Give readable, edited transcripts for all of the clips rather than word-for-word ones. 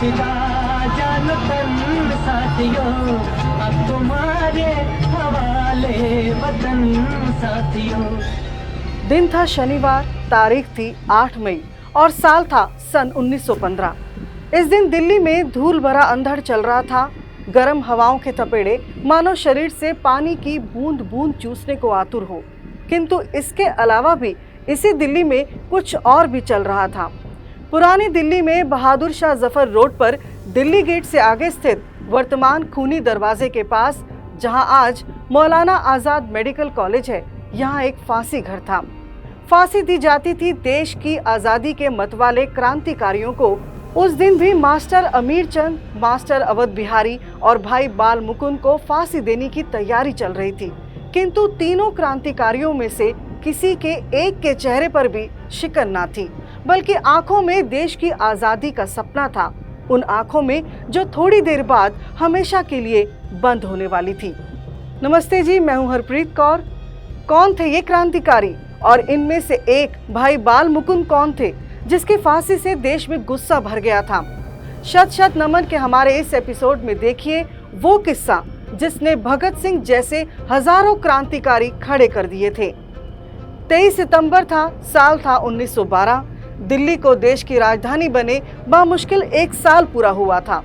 फिदा जान तन साथियों, अब तुम्हारे हवाले वतन साथियों। दिन था शनिवार, तारीख थी 8 मई और साल था सन 1915। इस दिन दिल्ली में धूल भरा अंधड़ चल रहा था। गर्म हवाओं के थपेड़े मानो शरीर से पानी की बूंद बूंद चूसने को आतुर हो। किंतु इसके अलावा भी इसी दिल्ली में कुछ और भी चल रहा था। पुरानी दिल्ली में बहादुर शाह जफर रोड पर दिल्ली गेट से आगे स्थित वर्तमान खूनी दरवाजे के पास, जहां आज मौलाना आजाद मेडिकल कॉलेज है, यहाँ एक फांसी घर था। फांसी दी जाती थी देश की आज़ादी के मतवाले क्रांतिकारियों को। उस दिन भी मास्टर अमीर चंद, मास्टर अवध बिहारी और भाई बाल मुकुंद को फांसी देने की तैयारी चल रही थी। किंतु तीनों क्रांतिकारियों में से किसी के एक के चेहरे पर भी शिकन ना थी, बल्कि आंखों में देश की आज़ादी का सपना था। उन आंखों में जो थोड़ी देर बाद हमेशा के लिए बंद होने वाली थी। नमस्ते जी, मैं हूँ हरप्रीत कौर। कौन थे ये क्रांतिकारी और इनमें से एक भाई बाल मुकुंद कौन थे जिसकी फांसी से देश में गुस्सा भर गया था? शत शत नमन के हमारे इस एपिसोड में देखिए वो किस्सा जिसने भगत सिंह जैसे हजारों क्रांतिकारी खड़े कर दिए थे। 23 सितंबर था, साल था 1912। दिल्ली को देश की राजधानी बने बामुश्किल 1 साल पूरा हुआ था।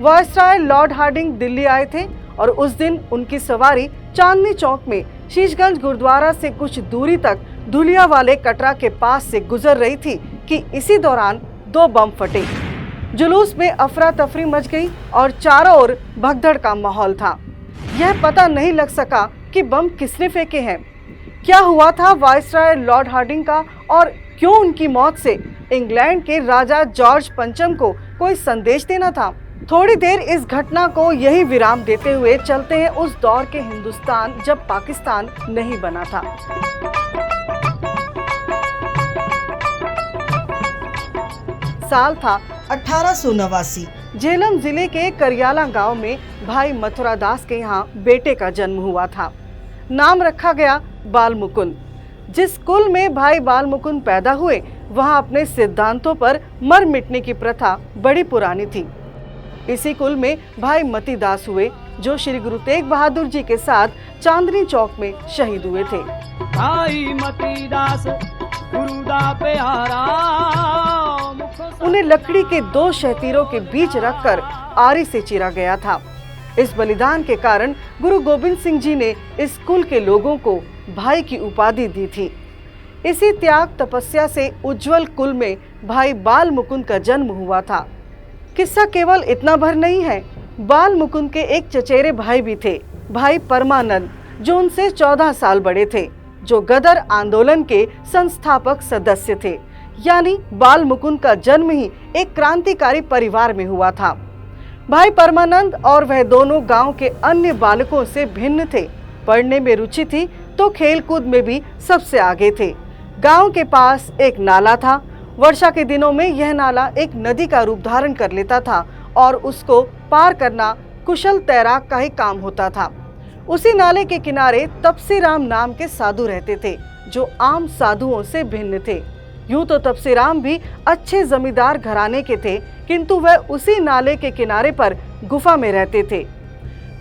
वायसराय लॉर्ड हार्डिंग दिल्ली आए थे और उस दिन उनकी सवारी चांदनी चौक में शीशगंज गुरुद्वारा से कुछ दूरी तक धुलिया वाले कटरा के पास से गुजर रही थी कि इसी दौरान 2 बम फटे। जुलूस में अफरा तफरी मच गई और चारों ओर भगदड़ का माहौल था। यह पता नहीं लग सका कि बम किसने फेंके हैं। क्या हुआ था वायसराय लॉर्ड हार्डिंग का और क्यों उनकी मौत से इंग्लैंड के राजा जॉर्ज पंचम को कोई संदेश देना था? थोड़ी देर इस घटना को यही विराम देते हुए चलते हैं उस दौर के हिंदुस्तान जब पाकिस्तान नहीं बना था। साल था 1889। झेलम जिले के करियाला गांव में भाई मथुरा दास के यहाँ बेटे का जन्म हुआ था। नाम रखा गया बाल मुकुंद। जिस कुल में भाई बाल मुकुंद पैदा हुए वहाँ अपने सिद्धांतों पर मर मिटने की प्रथा बड़ी पुरानी थी। इसी कुल में भाई मती दास हुए जो श्री गुरु तेग बहादुर जी के साथ चांदनी चौक में शहीद हुए थे। भाई मती दास गुरुदा प्यारा, उन्हें लकड़ी के 2 शहतीरों के बीच रखकर आरी से चीरा गया था। इस बलिदान के कारण गुरु गोविंद सिंह जी ने इस कुल के लोगों को भाई की उपाधि दी थी। इसी त्याग तपस्या से उज्जवल कुल में भाई बाल मुकुंद का जन्म हुआ था। किस्सा केवल इतना भर नहीं है। बाल मुकुंद के एक चचेरे भाई भी थे, भाई परमानंद, जो उनसे 14 साल बड़े थे, जो गदर आंदोलन के संस्थापक सदस्य थे। यानी बाल मुकुंद का जन्म ही एक क्रांतिकारी परिवार में हुआ था। भाई परमानंद और वह दोनों गांव के अन्य बालकों से भिन्न थे। पढ़ने में रुचि थी तो खेलकूद में भी सबसे आगे थे। गांव के पास एक नाला था। वर्षा के दिनों में यह नाला एक नदी का रूप धारण कर लेता था और उसको पार करना कुशल तैराक का ही काम होता था। उसी नाले के किनारे तपसीराम नाम के साधु रहते थे जो आम साधुओं से भिन्न थे। यूं तो तपसीराम भी अच्छे जमींदार घराने के थे, किंतु वह उसी नाले के किनारे पर गुफा में रहते थे।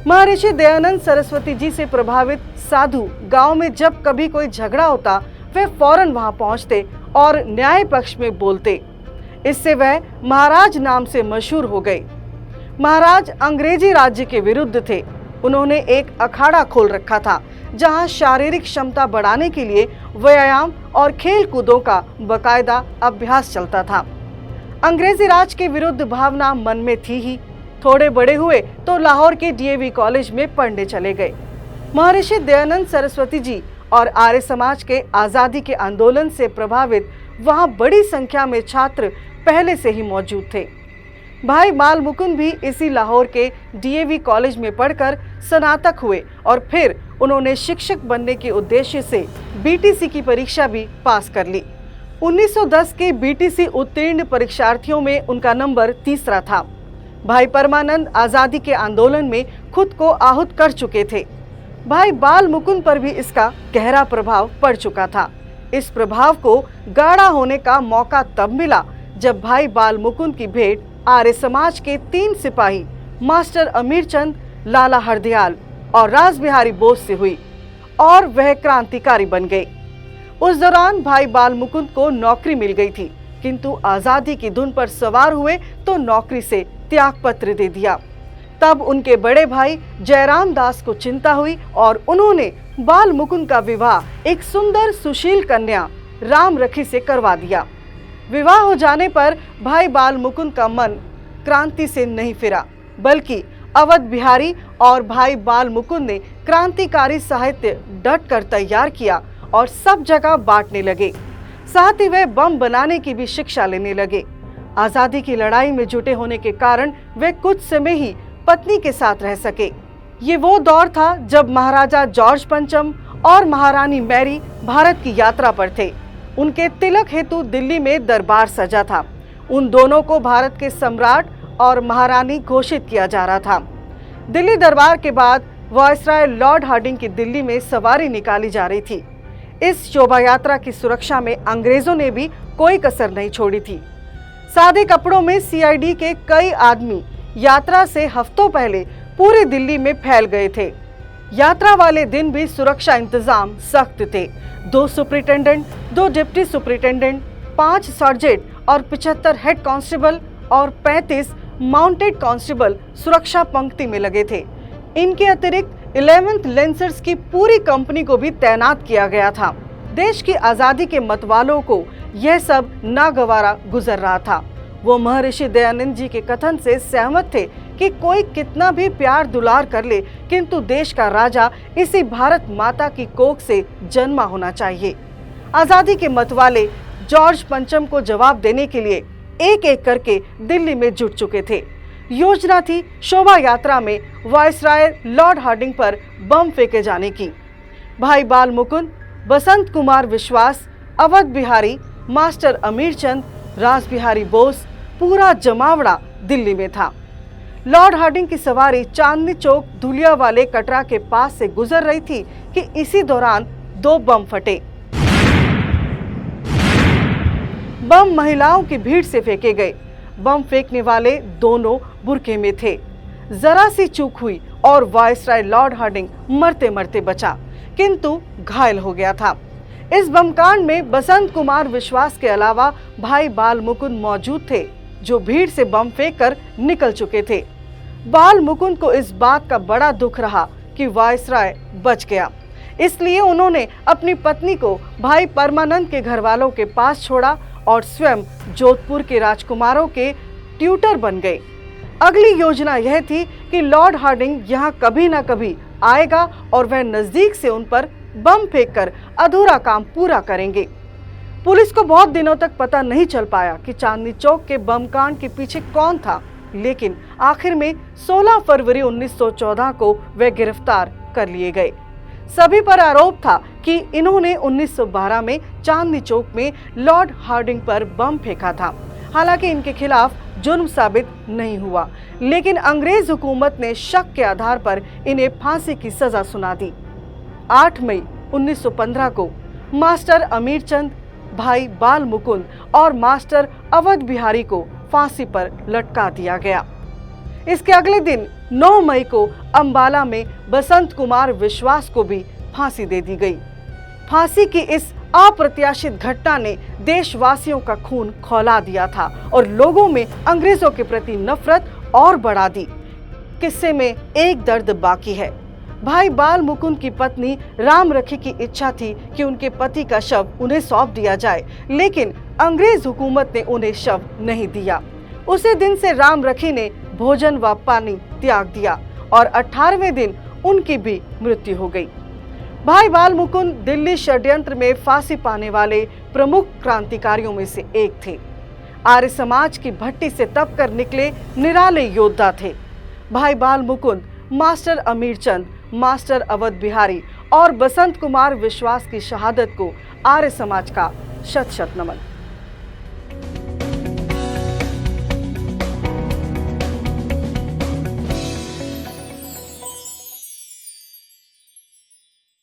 महर्षि दयानंद सरस्वती जी से प्रभावित साधु गांव में जब कभी कोई झगड़ा होता वे फौरन वहां पहुंचते और न्याय पक्ष में बोलते। इससे वह महाराज नाम से मशहूर हो गए। महाराज अंग्रेजी राज्य के विरुद्ध थे। उन्होंने एक अखाड़ा खोल रखा था जहां शारीरिक क्षमता बढ़ाने के लिए व्यायाम और खेल कूदों का बकायदा अभ्यास चलता था। अंग्रेजी राज के विरुद्ध भावना मन में थी ही। थोड़े बड़े हुए तो लाहौर के डीएवी कॉलेज में पढ़ने चले गए। महर्षि दयानंद सरस्वती जी और आर्य समाज के आज़ादी के आंदोलन से प्रभावित वहां बड़ी संख्या में छात्र पहले से ही मौजूद थे। भाई बाल मुकुंद भी इसी लाहौर के डीएवी कॉलेज में पढ़कर स्नातक हुए और फिर उन्होंने शिक्षक बनने के उद्देश्य से बीटीसी की परीक्षा भी पास कर ली। 1910 के बीटीसी उत्तीर्ण परीक्षार्थियों में उनका नंबर 3रा था। भाई परमानंद आज़ादी के आंदोलन में खुद को आहूत कर चुके थे। भाई बाल मुकुंद पर भी इसका गहरा प्रभाव पड़ चुका था। इस प्रभाव को गाढ़ा होने का मौका तब मिला जब भाई बाल मुकुंद की भेंट आर्य समाज के 3 सिपाही मास्टर अमीरचंद, लाला हरदयाल और रासबिहारी बोस से हुई और वह क्रांतिकारी बन गए। उस दौरान भाई बाल मुकुंद को नौकरी मिल गई थी, किंतु आजादी की धुन पर सवार हुए तो नौकरी से त्याग पत्र दे दिया। तब उनके बड़े भाई जयराम दास को चिंता हुई और उन्होंने बाल मुकुंद का विवाह एक सुंदर सुशील कन्या राम रखी से करवा दिया। विवाह हो जाने पर भाई बाल मुकुंद का मन क्रांति से नहीं फिरा, बल्कि अवध बिहारी और भाई बाल मुकुंद ने क्रांतिकारी साहित्य डट कर तैयार किया और सब जगह बांटने लगे। साथ ही वे बम बनाने की भी शिक्षा लेने लगे। आजादी की लड़ाई में जुटे होने के कारण वे कुछ समय ही पत्नी के साथ रह सके। ये वो दौर था जब महाराजा जॉर्ज पंचम और महारानी मैरी भारत की यात्रा पर थे। उनके तिलक हेतु दिल्ली में दरबार सजा था। उन दोनों को भारत के सम्राट और महारानी घोषित किया जा रहा था। दिल्ली दरबार के बाद वायसराय लॉर्ड हार्डिंग की दिल्ली में सवारी निकाली जा रही थी। इस शोभा यात्रा की सुरक्षा में अंग्रेजों ने भी कोई कसर नहीं छोड़ी थी। सादे कपड़ों में सीआईडी के कई आदमी यात्रा से हफ्तों पहले पूरी दिल्ली में फैल गए थे। यात्रा वाले दिन भी सुरक्षा इंतजाम सख्त थे। 2 सुपरिटेंडेंट, 2 डिप्टी सुपरिटेंडेंट, 5 सर्जेंट और 75 हेड कांस्टेबल और 35 माउंटेड कांस्टेबल सुरक्षा पंक्ति में लगे थे। इनके अतिरिक्त 11th लेंसर्स की पूरी कंपनी को भी तैनात किया गया था। देश की आजादी के मतवालों को यह सब नागवारा गुजर रहा था। वो महर्षि दयानंद जी के कथन से सहमत थे कि कोई कितना भी प्यार दुलार कर ले, किंतु देश का राजा इसी भारत माता की कोख से जन्मा होना चाहिए। आजादी के मतवाले जॉर्ज पंचम को जवाब देने के लिए एक एक करके दिल्ली में जुट चुके थे। योजना थी शोभा यात्रा में वायसराय लॉर्ड हार्डिंग पर बम फेंके जाने की। भाई बाल मुकुंद, बसंत कुमार विश्वास, अवध बिहारी, मास्टर अमीरचंद, रासबिहारी बोस, पूरा जमावड़ा दिल्ली में था। लॉर्ड हार्डिंग की सवारी चांदनी चौक धुलिया वाले कटरा के पास से गुजर रही थी कि इसी दौरान 2 बम फटे। बम महिलाओं की भीड़ से फेंके गए। बम फेंकने वाले दोनों बुरके में थे। जरा सी चूक हुई और वायसराय लॉर्ड हार्डिंग मरते मरते बचा, किंतु घायल हो गया था। इस बमकांड में बसंत कुमार विश्वास के अलावा भाई बाल मुकुंद मौजूद थे, जो भीड़ से बम फेंककर निकल चुके थे। बाल मुकुंद को इस बात का बड़ा दुख रहा कि वायसराय बच गया, इसलिए उन्होंने अपनी पत्नी को भाई परमानंद के घर वालों के पास छोड़ा और स्वयं जोधपुर के राजकुमारों के ट्यूटर बन गए। अगली योजना यह थी कि लॉर्ड हार्डिंग यहाँ कभी न कभी आएगा और वह नजदीक से उन पर बम फेंककर अधूरा काम पूरा करेंगे। पुलिस को बहुत दिनों तक पता नहीं चल पाया कि चांदनी चौक के बम कांड के पीछे कौन था, लेकिन आखिर में 16 फरवरी 1914 को वे गिरफ्तार कर लिए गए। सभी पर आरोप था कि इन्होंने 1912 में चांदनी चौक में लॉर्ड हार्डिंग पर बम फेंका था। हालांकि इनके खिलाफ जुर्म साबित नहीं हुआ, लेकिन अंग्रेज हुकूमत ने शक के आधार पर इन्हें फांसी की सजा सुना दी। 8 मई 1915 को मास्टर अमीरचंद, भाई बाल मुकुंद और मास्टर अवध बिहारी को फांसी पर लटका दिया गया। इसके अगले दिन 9 मई को अंबाला में बसंत कुमार विश्वास को भी फांसी दे दी गई। फांसी की इस अप्रत्याशित घटना ने देशवासियों का खून खौला दिया था और लोगों में अंग्रेजों के प्रति नफरत और बढ़ा दी। किस्से में एक दर्द बाकी है। भाई बाल मुकुंद की पत्नी राम रखी की इच्छा थी कि उनके पति का शव उन्हें सौंप दिया जाए, लेकिन अंग्रेज हुकूमत ने उन्हें शव नहीं दिया। उसी दिन से राम रखी ने भोजन व पानी त्याग दिया और 18वें दिन उनकी भी मृत्यु हो गई। भाई बाल मुकुंद दिल्ली षड्यंत्र में फांसी पाने वाले प्रमुख क्रांतिकारियों में से एक थे। आर्य समाज की भट्टी से तप कर निकले निराले योद्धा थे। भाई बाल मुकुंद, मास्टर अमीरचंद, मास्टर अवध बिहारी और बसंत कुमार विश्वास की शहादत को आर्य समाज का शत शत नमन।